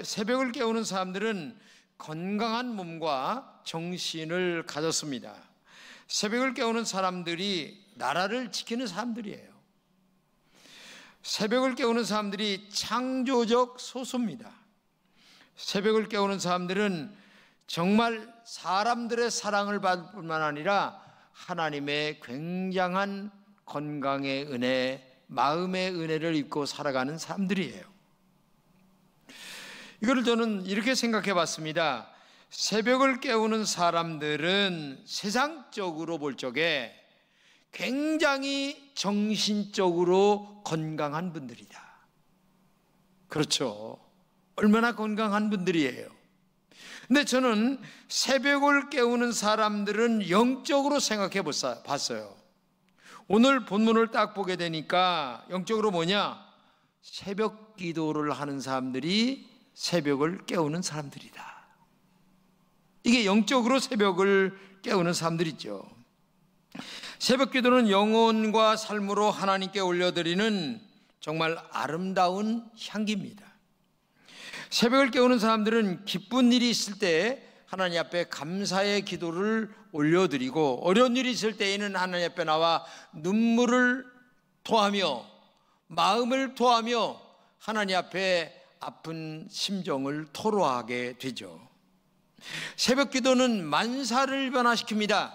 새벽을 깨우는 사람들은 건강한 몸과 정신을 가졌습니다. 새벽을 깨우는 사람들이 나라를 지키는 사람들이에요. 새벽을 깨우는 사람들이 창조적 소수입니다. 새벽을 깨우는 사람들은 정말 사람들의 사랑을 받을 뿐만 아니라 하나님의 굉장한 건강의 은혜, 마음의 은혜를 입고 살아가는 사람들이에요. 이걸 저는 이렇게 생각해 봤습니다. 새벽을 깨우는 사람들은 세상적으로 볼 적에 굉장히 정신적으로 건강한 분들이다. 그렇죠. 얼마나 건강한 분들이에요. 근데 저는 새벽을 깨우는 사람들은 영적으로 생각해 봤어요. 오늘 본문을 딱 보게 되니까 영적으로 뭐냐? 새벽 기도를 하는 사람들이 새벽을 깨우는 사람들이다. 이게 영적으로 새벽을 깨우는 사람들이죠. 새벽 기도는 영혼과 삶으로 하나님께 올려드리는 정말 아름다운 향기입니다. 새벽을 깨우는 사람들은 기쁜 일이 있을 때 하나님 앞에 감사의 기도를 올려드리고, 어려운 일이 있을 때에는 하나님 앞에 나와 눈물을 토하며 마음을 토하며 하나님 앞에 아픈 심정을 토로하게 되죠. 새벽 기도는 만사를 변화시킵니다.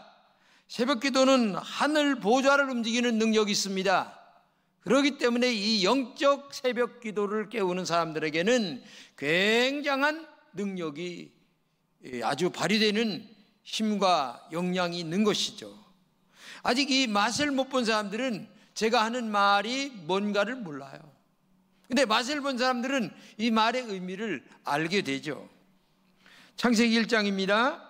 새벽 기도는 하늘 보좌를 움직이는 능력이 있습니다. 그렇기 때문에 이 영적 새벽 기도를 깨우는 사람들에게는 굉장한 능력이 아주 발휘되는 힘과 역량이 있는 것이죠. 아직 이 맛을 못 본 사람들은 제가 하는 말이 뭔가를 몰라요. 근데 맛을 본 사람들은 이 말의 의미를 알게 되죠. 창세기 1장입니다.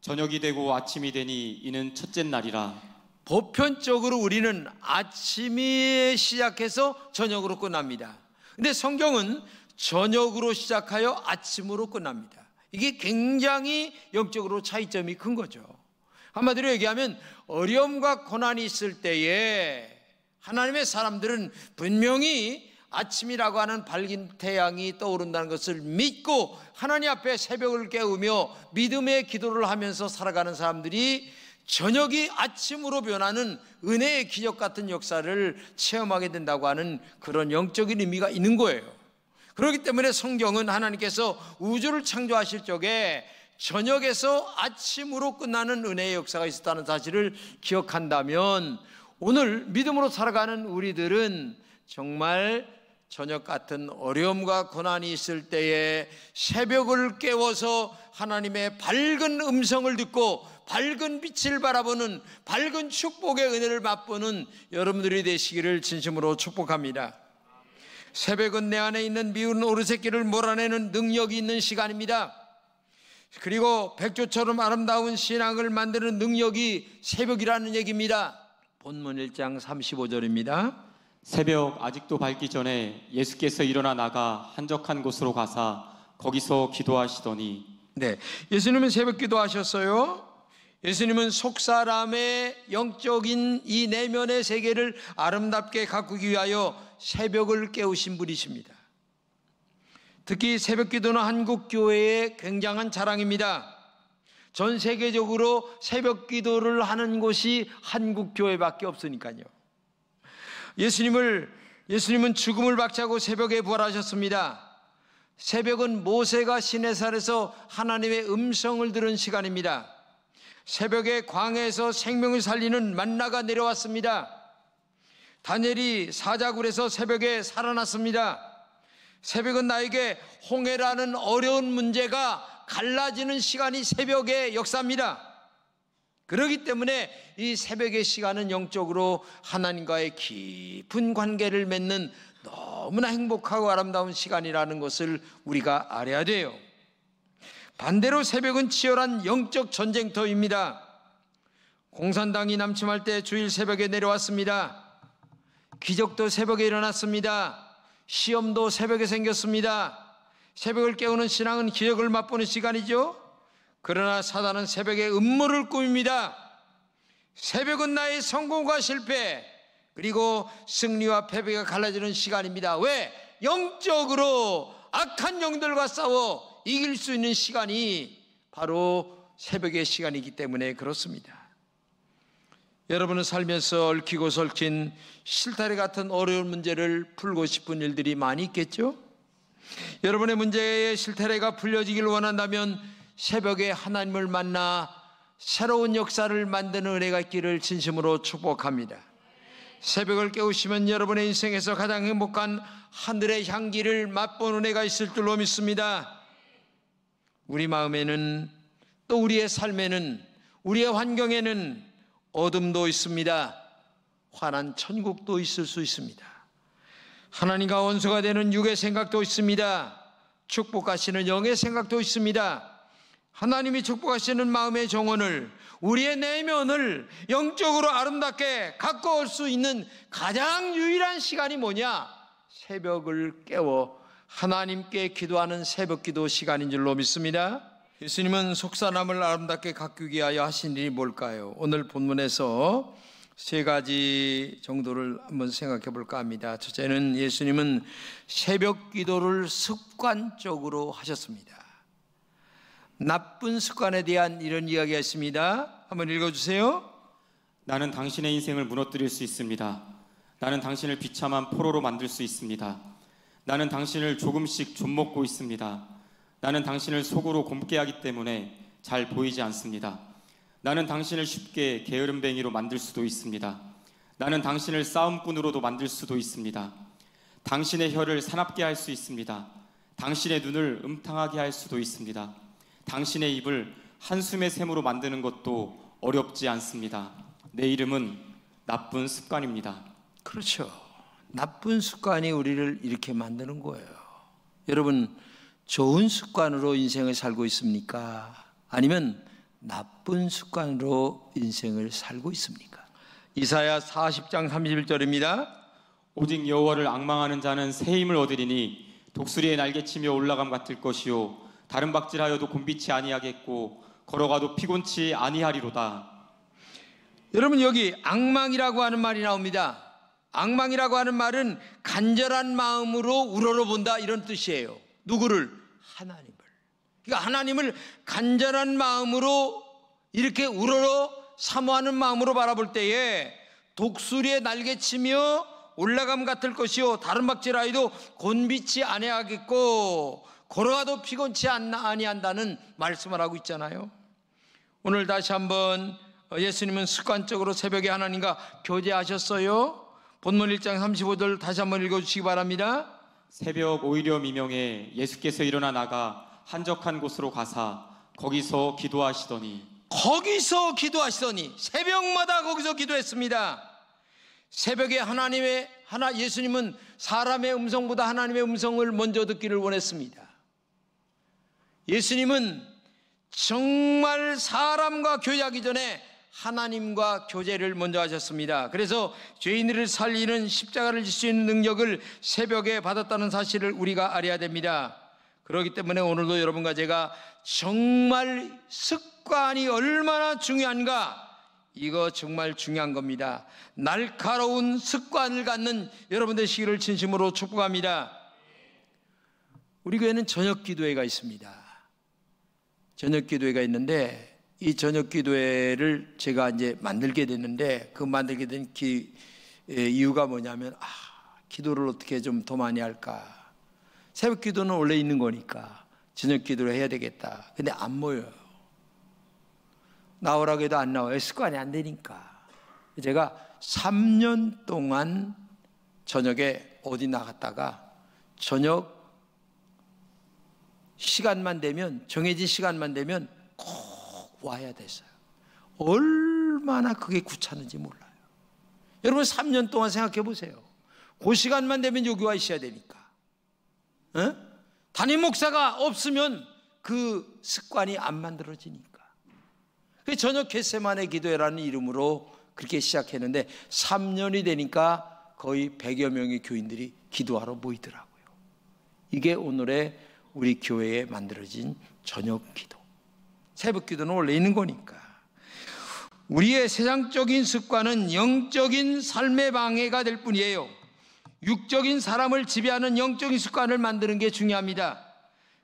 저녁이 되고 아침이 되니 이는 첫째 날이라. 보편적으로 우리는 아침에 시작해서 저녁으로 끝납니다. 근데 성경은 저녁으로 시작하여 아침으로 끝납니다. 이게 굉장히 영적으로 차이점이 큰 거죠. 한마디로 얘기하면 어려움과 고난이 있을 때에 하나님의 사람들은 분명히 아침이라고 하는 밝은 태양이 떠오른다는 것을 믿고 하나님 앞에 새벽을 깨우며 믿음의 기도를 하면서 살아가는 사람들이 저녁이 아침으로 변하는 은혜의 기적 같은 역사를 체험하게 된다고 하는 그런 영적인 의미가 있는 거예요. 그렇기 때문에 성경은 하나님께서 우주를 창조하실 적에 저녁에서 아침으로 끝나는 은혜의 역사가 있었다는 사실을 기억한다면 오늘 믿음으로 살아가는 우리들은 정말 저녁 같은 어려움과 고난이 있을 때에 새벽을 깨워서 하나님의 밝은 음성을 듣고 밝은 빛을 바라보는 밝은 축복의 은혜를 맛보는 여러분들이 되시기를 진심으로 축복합니다. 새벽은 내 안에 있는 미운 오르새끼를 몰아내는 능력이 있는 시간입니다. 그리고 백조처럼 아름다운 신앙을 만드는 능력이 새벽이라는 얘기입니다. 본문 1장 35절입니다. 새벽 아직도 밝기 전에 예수께서 일어나 나가 한적한 곳으로 가사 거기서 기도하시더니. 네, 예수님은 새벽 기도하셨어요. 예수님은 속사람의 영적인 이 내면의 세계를 아름답게 가꾸기 위하여 새벽을 깨우신 분이십니다. 특히 새벽 기도는 한국 교회의 굉장한 자랑입니다. 전 세계적으로 새벽 기도를 하는 곳이 한국 교회밖에 없으니까요. 예수님은 죽음을 박차고 새벽에 부활하셨습니다. 새벽은 모세가 시내산에서 하나님의 음성을 들은 시간입니다. 새벽에 광야에서 생명을 살리는 만나가 내려왔습니다. 다니엘이 사자굴에서 새벽에 살아났습니다. 새벽은 나에게 홍해라는 어려운 문제가 갈라지는 시간이 새벽의 역사입니다. 그렇기 때문에 이 새벽의 시간은 영적으로 하나님과의 깊은 관계를 맺는 너무나 행복하고 아름다운 시간이라는 것을 우리가 알아야 돼요. 반대로 새벽은 치열한 영적 전쟁터입니다. 공산당이 남침할 때 주일 새벽에 내려왔습니다. 기적도 새벽에 일어났습니다. 시험도 새벽에 생겼습니다. 새벽을 깨우는 신앙은 기적을 맛보는 시간이죠. 그러나 사단은 새벽에 음모를 꾸밉니다. 새벽은 나의 성공과 실패 그리고 승리와 패배가 갈라지는 시간입니다. 왜? 영적으로 악한 영들과 싸워 이길 수 있는 시간이 바로 새벽의 시간이기 때문에 그렇습니다. 여러분은 살면서 얽히고 설킨 실타래 같은 어려운 문제를 풀고 싶은 일들이 많이 있겠죠? 여러분의 문제의 실타래가 풀려지길 원한다면 새벽에 하나님을 만나 새로운 역사를 만드는 은혜가 있기를 진심으로 축복합니다. 새벽을 깨우시면 여러분의 인생에서 가장 행복한 하늘의 향기를 맛본 은혜가 있을 줄로 믿습니다. 우리 마음에는, 또 우리의 삶에는, 우리의 환경에는 어둠도 있습니다. 환한 천국도 있을 수 있습니다. 하나님과 원수가 되는 육의 생각도 있습니다. 축복하시는 영의 생각도 있습니다. 하나님이 축복하시는 마음의 정원을, 우리의 내면을 영적으로 아름답게 가꿔올 수 있는 가장 유일한 시간이 뭐냐? 새벽을 깨워 하나님께 기도하는 새벽기도 시간인 줄로 믿습니다. 예수님은 속사람을 아름답게 가꾸기 위하여 하신 일이 뭘까요? 오늘 본문에서 세 가지 정도를 한번 생각해 볼까 합니다. 첫째는 예수님은 새벽 기도를 습관적으로 하셨습니다. 나쁜 습관에 대한 이런 이야기가 있습니다. 한번 읽어주세요. 나는 당신의 인생을 무너뜨릴 수 있습니다. 나는 당신을 비참한 포로로 만들 수 있습니다. 나는 당신을 조금씩 좀먹고 있습니다. 나는 당신을 속으로 곰게 하기 때문에 잘 보이지 않습니다. 나는 당신을 쉽게 게으름뱅이로 만들 수도 있습니다. 나는 당신을 싸움꾼으로도 만들 수도 있습니다. 당신의 혀를 사납게 할 수 있습니다. 당신의 눈을 음탕하게 할 수도 있습니다. 당신의 입을 한숨의 샘으로 만드는 것도 어렵지 않습니다. 내 이름은 나쁜 습관입니다. 그렇죠. 나쁜 습관이 우리를 이렇게 만드는 거예요. 여러분, 좋은 습관으로 인생을 살고 있습니까? 아니면 나쁜 습관으로 인생을 살고 있습니까? 이사야 40장 31절입니다. 오직 여호와를 앙망하는 자는 새 힘을 얻으리니 독수리의 날개치며 올라감 같을 것이요 다른 박질하여도 곤비치 아니하겠고 걸어가도 피곤치 아니하리로다. 여러분, 여기 앙망이라고 하는 말이 나옵니다. 앙망이라고 하는 말은 간절한 마음으로 우러러본다, 이런 뜻이에요. 누구를? 하나님을. 그러니까 하나님을 간절한 마음으로 이렇게 우러러 사모하는 마음으로 바라볼 때에 독수리의 날개치며 올라감 같을 것이요 다른 박질하여도 곤비치 아니하겠고 걸어가도 피곤치 아니한다는 말씀을 하고 있잖아요. 오늘 다시 한번 예수님은 습관적으로 새벽에 하나님과 교제하셨어요. 본문 1장 35절 다시 한번 읽어주시기 바랍니다. 새벽 오히려 미명에 예수께서 일어나 나가 한적한 곳으로 가사 거기서 기도하시더니 새벽마다 거기서 기도했습니다. 새벽에 예수님은 사람의 음성보다 하나님의 음성을 먼저 듣기를 원했습니다. 예수님은 정말 사람과 교제하기 전에 하나님과 교제를 먼저 하셨습니다. 그래서 죄인들을 살리는 십자가를 질 수 있는 능력을 새벽에 받았다는 사실을 우리가 알아야 됩니다. 그렇기 때문에 오늘도 여러분과 제가 정말 습관이 얼마나 중요한가, 이거 정말 중요한 겁니다. 날카로운 습관을 갖는 여러분 되시기를 진심으로 축복합니다. 우리 교회는 저녁 기도회가 있습니다. 저녁 기도회가 있는데 이 저녁 기도회를 제가 이제 만들게 됐는데, 그 만들게 된 이유가 뭐냐면 기도를 어떻게 좀 더 많이 할까. 새벽 기도는 원래 있는 거니까 저녁 기도를 해야 되겠다. 근데 안 모여요. 나오라고 해도 안 나와요. 습관이 안 되니까. 제가 3년 동안 저녁에 어디 나갔다가 저녁 시간만 되면, 정해진 시간만 되면 꼭 와야 됐어요. 얼마나 그게 귀찮은지 몰라요. 여러분 3년 동안 생각해 보세요. 그 시간만 되면 여기 와 있어야 되니까. 담임 목사가 없으면 그 습관이 안 만들어지니까. 저녁 겟세마네 기도회라는 이름으로 그렇게 시작했는데 3년이 되니까 거의 100여 명의 교인들이 기도하러 모이더라고요. 이게 오늘의 우리 교회에 만들어진 저녁 기도. 새벽 기도는 원래 있는 거니까. 우리의 세상적인 습관은 영적인 삶의 방해가 될 뿐이에요. 육적인 사람을 지배하는 영적인 습관을 만드는 게 중요합니다.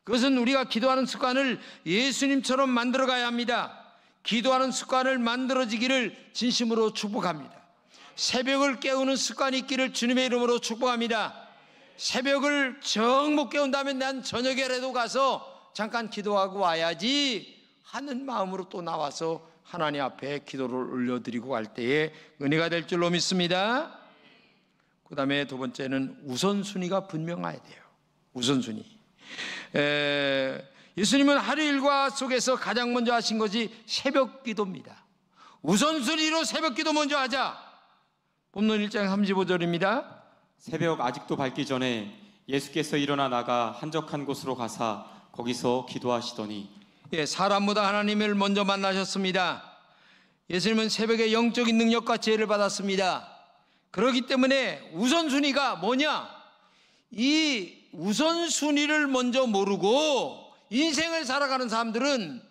그것은 우리가 기도하는 습관을 예수님처럼 만들어 가야 합니다. 기도하는 습관을 만들어지기를 진심으로 축복합니다. 새벽을 깨우는 습관이 있기를 주님의 이름으로 축복합니다. 새벽을 정 못 깨운다면 난 저녁에라도 가서 잠깐 기도하고 와야지 하는 마음으로 또 나와서 하나님 앞에 기도를 올려드리고 갈 때에 은혜가 될 줄로 믿습니다. 그 다음에 두 번째는 우선순위가 분명해야 돼요. 우선순위. 예수님은 하루 일과 속에서 가장 먼저 하신 것이 새벽 기도입니다. 우선순위로 새벽 기도 먼저 하자. 본문 1장 35절입니다. 새벽 아직도 밝기 전에 예수께서 일어나 나가 한적한 곳으로 가사 거기서 기도하시더니. 사람보다 하나님을 먼저 만나셨습니다. 예수님은 새벽에 영적인 능력과 지혜를 받았습니다. 그렇기 때문에 우선순위가 뭐냐? 이 우선순위를 먼저 모르고 인생을 살아가는 사람들은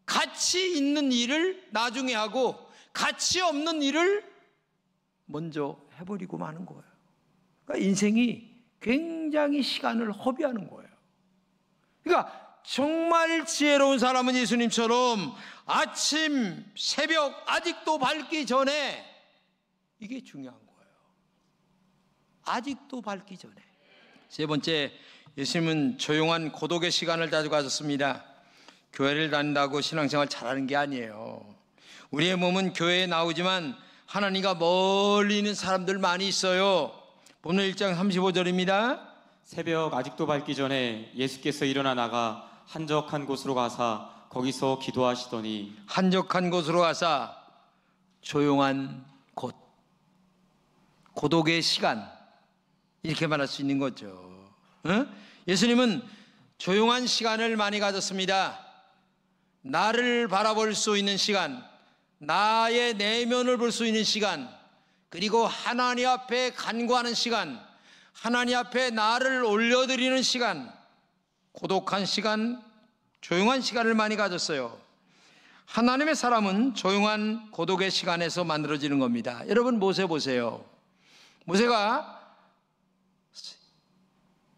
가치 있는 일을 나중에 하고 가치 없는 일을 먼저 해버리고 마는 거예요. 그러니까 인생이 굉장히 시간을 허비하는 거예요. 그러니까 정말 지혜로운 사람은 예수님처럼 아침, 새벽 아직도 밝기 전에, 이게 중요한 거예요. 아직도 밝기 전에. 세 번째, 예수님은 조용한 고독의 시간을 자주 가졌습니다. 교회를 다닌다고 신앙생활 잘하는 게 아니에요. 우리의 몸은 교회에 나오지만 하나님과 멀리 있는 사람들 많이 있어요. 본문 1장 35절입니다. 새벽 아직도 밝기 전에 예수께서 일어나 나가 한적한 곳으로 가사 거기서 기도하시더니. 한적한 곳으로 가사 조용한 곳, 고독의 시간, 이렇게 말할 수 있는 거죠. 예수님은 조용한 시간을 많이 가졌습니다. 나를 바라볼 수 있는 시간, 나의 내면을 볼 수 있는 시간, 그리고 하나님 앞에 간구하는 시간, 하나님 앞에 나를 올려드리는 시간, 고독한 시간, 조용한 시간을 많이 가졌어요. 하나님의 사람은 조용한 고독의 시간에서 만들어지는 겁니다. 여러분 모세 보세요. 모세가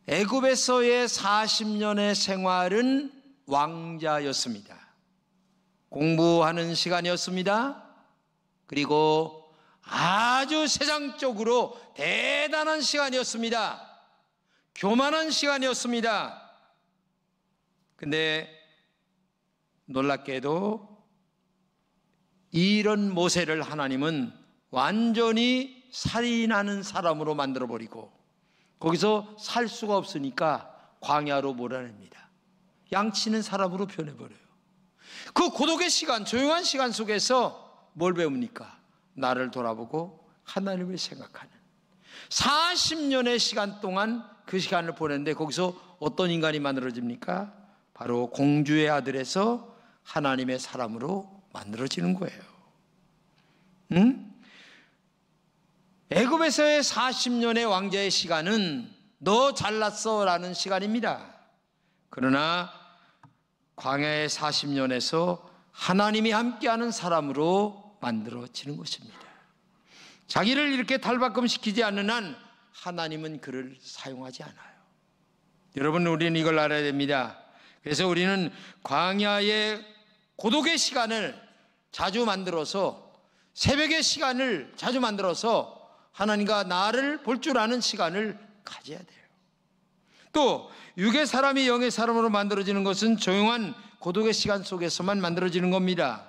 애굽에서의 40년의 생활은 왕자였습니다. 공부하는 시간이었습니다. 그리고 아주 세상적으로 대단한 시간이었습니다. 교만한 시간이었습니다. 근데 놀랍게도 이런 모세를 하나님은 완전히 살인하는 사람으로 만들어버리고 거기서 살 수가 없으니까 광야로 몰아냅니다. 양치는 사람으로 변해버려요. 그 고독의 시간, 조용한 시간 속에서 뭘 배웁니까? 나를 돌아보고 하나님을 생각하는 40년의 시간 동안 그 시간을 보냈는데 거기서 어떤 인간이 만들어집니까? 바로 공주의 아들에서 하나님의 사람으로 만들어지는 거예요. 애굽에서의 40년의 왕자의 시간은 너 잘났어 라는 시간입니다. 그러나 광야의 40년에서 하나님이 함께하는 사람으로 만들어지는 것입니다. 자기를 이렇게 탈바꿈시키지 않는 한 하나님은 그를 사용하지 않아요. 여러분, 우리는 이걸 알아야 됩니다. 그래서 우리는 광야의 고독의 시간을 자주 만들어서, 새벽의 시간을 자주 만들어서 하나님과 나를 볼 줄 아는 시간을 가져야 돼요. 또 육의 사람이 영의 사람으로 만들어지는 것은 조용한 고독의 시간 속에서만 만들어지는 겁니다.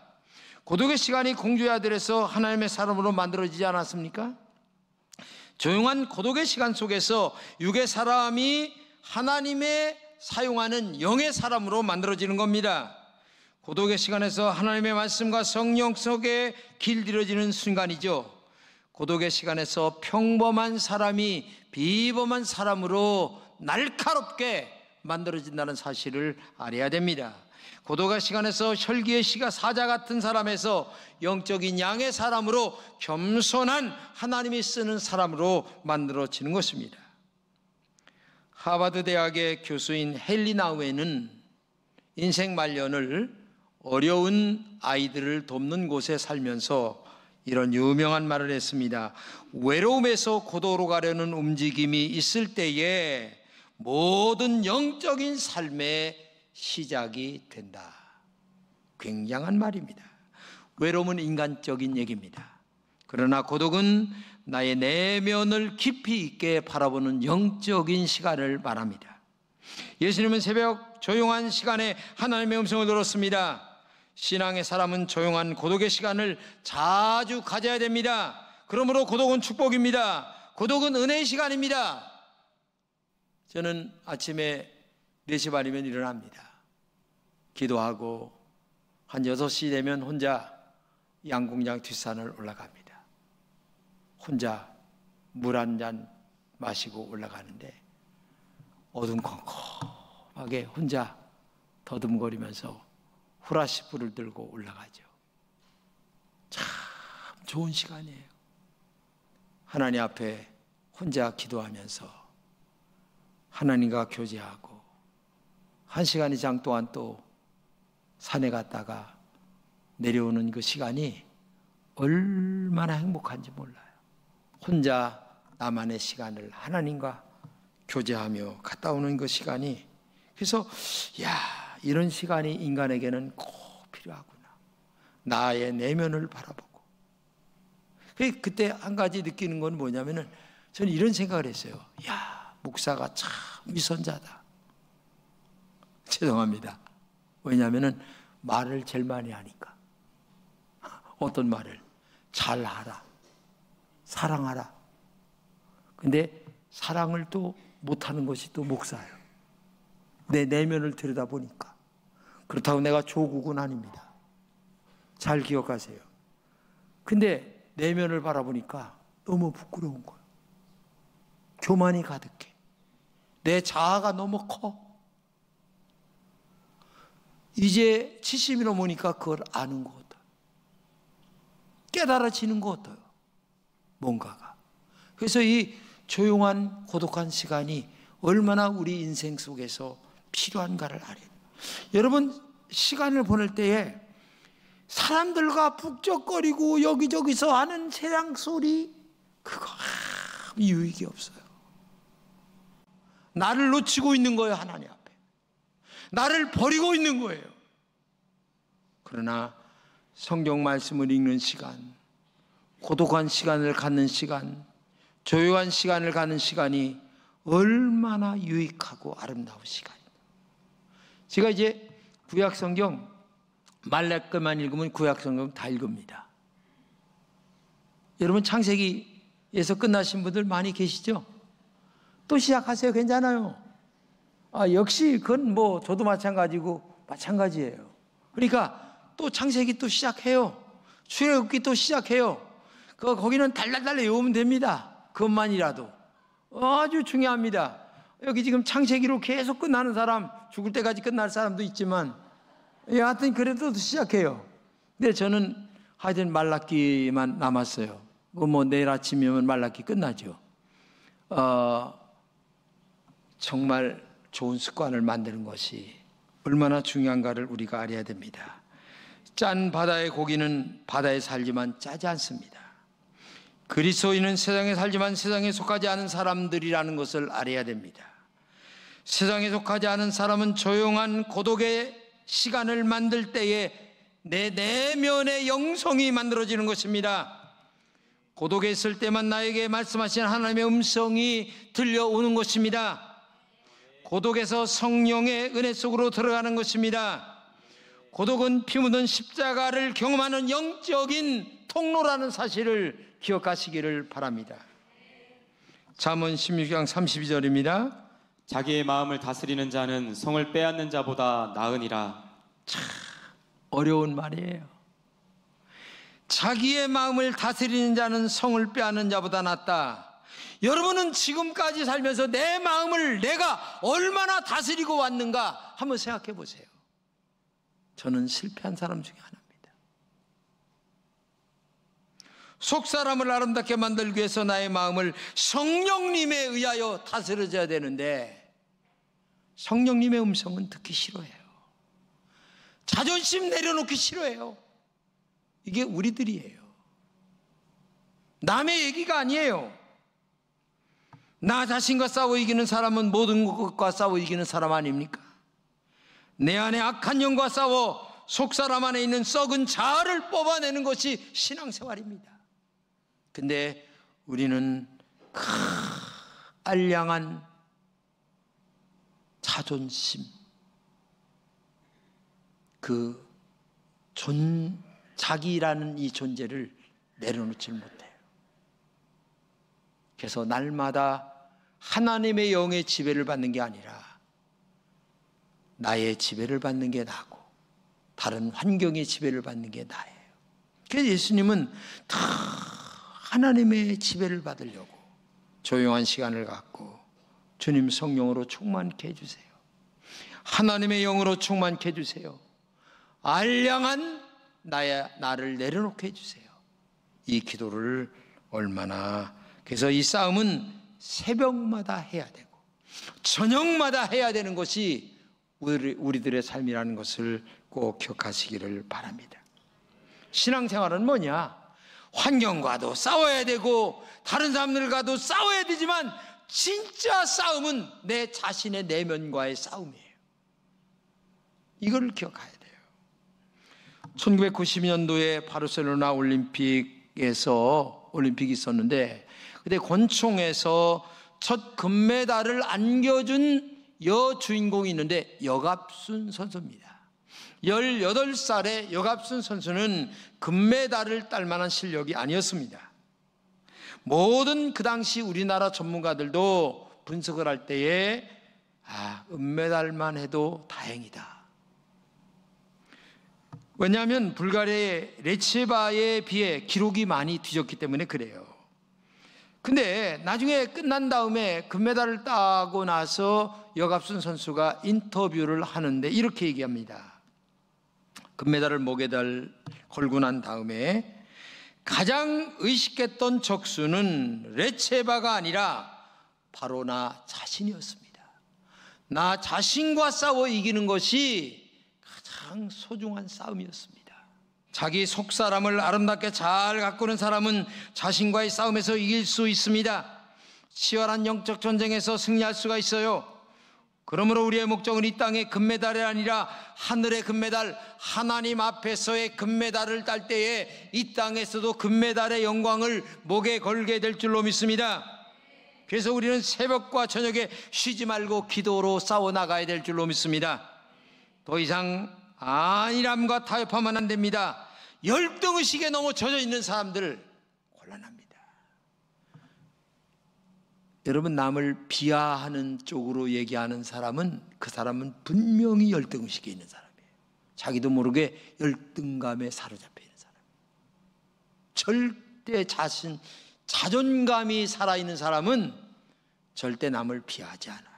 고독의 시간이 공주의 아들에서 하나님의 사람으로 만들어지지 않았습니까? 조용한 고독의 시간 속에서 육의 사람이 하나님의 사용하는 영의 사람으로 만들어지는 겁니다. 고독의 시간에서 하나님의 말씀과 성령 속에 길들여지는 순간이죠. 고독의 시간에서 평범한 사람이 비범한 사람으로 날카롭게 만들어진다는 사실을 알아야 됩니다. 고독의 시간에서 혈기의 씨가 사자 같은 사람에서 영적인 양의 사람으로 겸손한 하나님이 쓰는 사람으로 만들어지는 것입니다. 하버드 대학의 교수인 헨리 나우에는 인생 말년을 어려운 아이들을 돕는 곳에 살면서 이런 유명한 말을 했습니다. 외로움에서 고도로 가려는 움직임이 있을 때에 모든 영적인 삶의 시작이 된다. 굉장한 말입니다. 외로움은 인간적인 얘기입니다. 그러나 고독은 나의 내면을 깊이 있게 바라보는 영적인 시간을 말합니다. 예수님은 새벽 조용한 시간에 하나님의 음성을 들었습니다. 신앙의 사람은 조용한 고독의 시간을 자주 가져야 됩니다. 그러므로 고독은 축복입니다. 고독은 은혜의 시간입니다. 저는 아침에 4시 반이면 일어납니다. 기도하고 한 6시 되면 혼자 양궁장 뒷산을 올라갑니다. 혼자 물 한 잔 마시고 올라가는데 어둠컴컴하게 혼자 더듬거리면서 후라시 불을 들고 올라가죠. 참 좋은 시간이에요. 하나님 앞에 혼자 기도하면서 하나님과 교제하고 1시간 이상 동안 또 산에 갔다가 내려오는 그 시간이 얼마나 행복한지 몰라요. 혼자 나만의 시간을 하나님과 교제하며 갔다 오는 그 시간이, 그래서 이런 시간이 인간에게는 꼭 필요하구나. 나의 내면을 바라보고. 그때 한 가지 느끼는 건 뭐냐면은 저는 이런 생각을 했어요. 목사가 참 위선자다. 죄송합니다. 왜냐하면은 말을 제일 많이 하니까. 어떤 말을? 잘하라, 사랑하라. 근데 사랑을 또 못하는 것이 또 목사예요. 내 내면을 들여다보니까. 그렇다고 내가 조국은 아닙니다. 잘 기억하세요. 근데 내면을 바라보니까 너무 부끄러운 거예요. 교만이 가득해. 내 자아가 너무 커. 이제 70이 넘으니까 그걸 아는 것 같아요. 깨달아지는 것 같아요. 뭔가가. 그래서 이 조용한 고독한 시간이 얼마나 우리 인생 속에서 필요한가를 알아요. 여러분, 시간을 보낼 때에 사람들과 북적거리고 여기저기서 하는 세상 소리, 그거 아무 유익이 없어요. 나를 놓치고 있는 거예요. 하나님 앞에 나를 버리고 있는 거예요. 그러나 성경 말씀을 읽는 시간, 고독한 시간을 갖는 시간, 조용한 시간을 갖는 시간이 얼마나 유익하고 아름다운 시간입니다. 제가 이제 구약성경 말라기만 읽으면 구약성경 다 읽습니다. 여러분, 창세기에서 끝나신 분들 많이 계시죠? 또 시작하세요. 괜찮아요. 역시 그건 저도 마찬가지예요. 그러니까 또 창세기 또 시작해요. 출애굽기 또 시작해요. 거기는 달달달 외우면 됩니다. 그것만이라도 아주 중요합니다. 여기 지금 창세기로 계속 끝나는 사람, 죽을 때까지 끝날 사람도 있지만, 하여튼 그래도 시작해요. 근데 저는 하여튼 말라기만 남았어요. 내일 아침이면 말라기 끝나죠. 정말 좋은 습관을 만드는 것이 얼마나 중요한가를 우리가 알아야 됩니다. 짠 바다의 고기는 바다에 살지만 짜지 않습니다. 그리스도인은 세상에 살지만 세상에 속하지 않은 사람들이라는 것을 알아야 됩니다. 세상에 속하지 않은 사람은 조용한 고독의 시간을 만들 때에 내 내면의 영성이 만들어지는 것입니다. 고독에 있을 때만 나에게 말씀하시는 하나님의 음성이 들려오는 것입니다. 고독에서 성령의 은혜 속으로 들어가는 것입니다. 고독은 피 묻은 십자가를 경험하는 영적인 통로라는 사실을 기억하시기를 바랍니다. 잠언 16장 32절입니다. 자기의 마음을 다스리는 자는 성을 빼앗는 자보다 나으니라. 참 어려운 말이에요. 자기의 마음을 다스리는 자는 성을 빼앗는 자보다 낫다. 여러분은 지금까지 살면서 내 마음을 내가 얼마나 다스리고 왔는가 한번 생각해 보세요. 저는 실패한 사람 중에 하나입니다. 속사람을 아름답게 만들기 위해서 나의 마음을 성령님에 의하여 다스려져야 되는데 성령님의 음성은 듣기 싫어해요. 자존심 내려놓기 싫어해요. 이게 우리들이에요. 남의 얘기가 아니에요. 나 자신과 싸워 이기는 사람은 모든 것과 싸워 이기는 사람 아닙니까? 내 안에 악한 영과 싸워 속사람 안에 있는 썩은 자아를 뽑아내는 것이 신앙생활입니다. 근데 우리는 알량한 자존심, 자기라는 이 존재를 내려놓지 못해요. 그래서 날마다 하나님의 영의 지배를 받는 게 아니라 나의 지배를 받는 게 나고 다른 환경의 지배를 받는 게 나예요. 그래서 예수님은 다 하나님의 지배를 받으려고 조용한 시간을 갖고 주님 성령으로 충만케 해주세요. 하나님의 영으로 충만케 해주세요. 알량한 나를 내려놓게 해주세요. 이 기도를 얼마나, 그래서 이 싸움은 새벽마다 해야 되고 저녁마다 해야 되는 것이 우리들의 삶이라는 것을 꼭 기억하시기를 바랍니다. 신앙생활은 뭐냐? 환경과도 싸워야 되고 다른 사람들과도 싸워야 되지만 진짜 싸움은 내 자신의 내면과의 싸움이에요. 이걸 기억해야 돼요. 1992년도에 바르셀로나 올림픽이 있었는데 그때 권총에서 첫 금메달을 안겨준 여주인공이 있는데 여갑순 선수입니다. 18살의 여갑순 선수는 금메달을 딸 만한 실력이 아니었습니다. 모든 그 당시 우리나라 전문가들도 분석을 할 때에 은메달만 해도 다행이다. 왜냐하면 불가리아의 레체바에 비해 기록이 많이 뒤졌기 때문에 그래요. 근데 나중에 끝난 다음에 금메달을 따고 나서 여갑순 선수가 인터뷰를 하는데 이렇게 얘기합니다. 금메달을 목에 걸고 난 다음에 가장 의식했던 적수는 레체바가 아니라 바로 나 자신이었습니다. 나 자신과 싸워 이기는 것이 가장 소중한 싸움이었습니다. 자기 속사람을 아름답게 잘 가꾸는 사람은 자신과의 싸움에서 이길 수 있습니다. 치열한 영적 전쟁에서 승리할 수가 있어요. 그러므로 우리의 목적은 이 땅의 금메달이 아니라 하늘의 금메달, 하나님 앞에서의 금메달을 딸 때에 이 땅에서도 금메달의 영광을 목에 걸게 될 줄로 믿습니다. 그래서 우리는 새벽과 저녁에 쉬지 말고 기도로 싸워 나가야 될 줄로 믿습니다. 더 이상 안일함과 타협하면 안 됩니다. 열등의식에 너무 젖어 있는 사람들 곤란합니다. 여러분, 남을 비하하는 쪽으로 얘기하는 사람은 그 사람은 분명히 열등의식에 있는 사람이에요. 자기도 모르게 열등감에 사로잡혀 있는 사람. 절대 자존감이 살아있는 사람은 절대 남을 비하하지 않아요.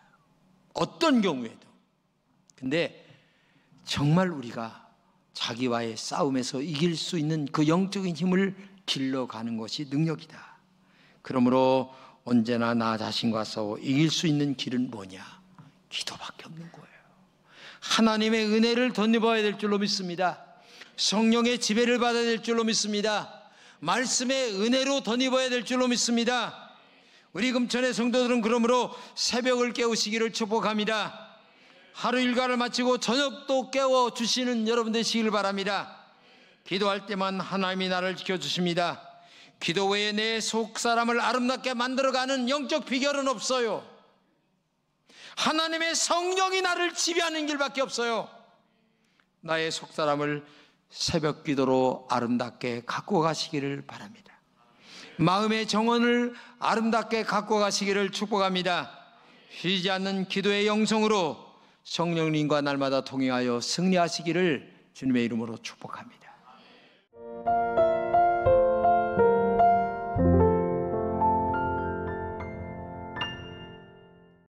어떤 경우에도. 근데 정말 우리가 자기와의 싸움에서 이길 수 있는 그 영적인 힘을 길러가는 것이 능력이다. 그러므로 언제나 나 자신과 싸워 이길 수 있는 길은 뭐냐? 기도밖에 없는 거예요. 하나님의 은혜를 덧입어야 될 줄로 믿습니다. 성령의 지배를 받아야 될 줄로 믿습니다. 말씀의 은혜로 덧입어야 될 줄로 믿습니다. 우리 금천의 성도들은 그러므로 새벽을 깨우시기를 축복합니다. 하루 일과를 마치고 저녁도 깨워주시는 여러분 되시길 바랍니다. 기도할 때만 하나님이 나를 지켜주십니다. 기도 외에 내 속사람을 아름답게 만들어가는 영적 비결은 없어요. 하나님의 성령이 나를 지배하는 길밖에 없어요. 나의 속사람을 새벽 기도로 아름답게 갖고 가시기를 바랍니다. 마음의 정원을 아름답게 갖고 가시기를 축복합니다. 쉬지 않는 기도의 영성으로 성령님과 날마다 동행하여 승리하시기를 주님의 이름으로 축복합니다.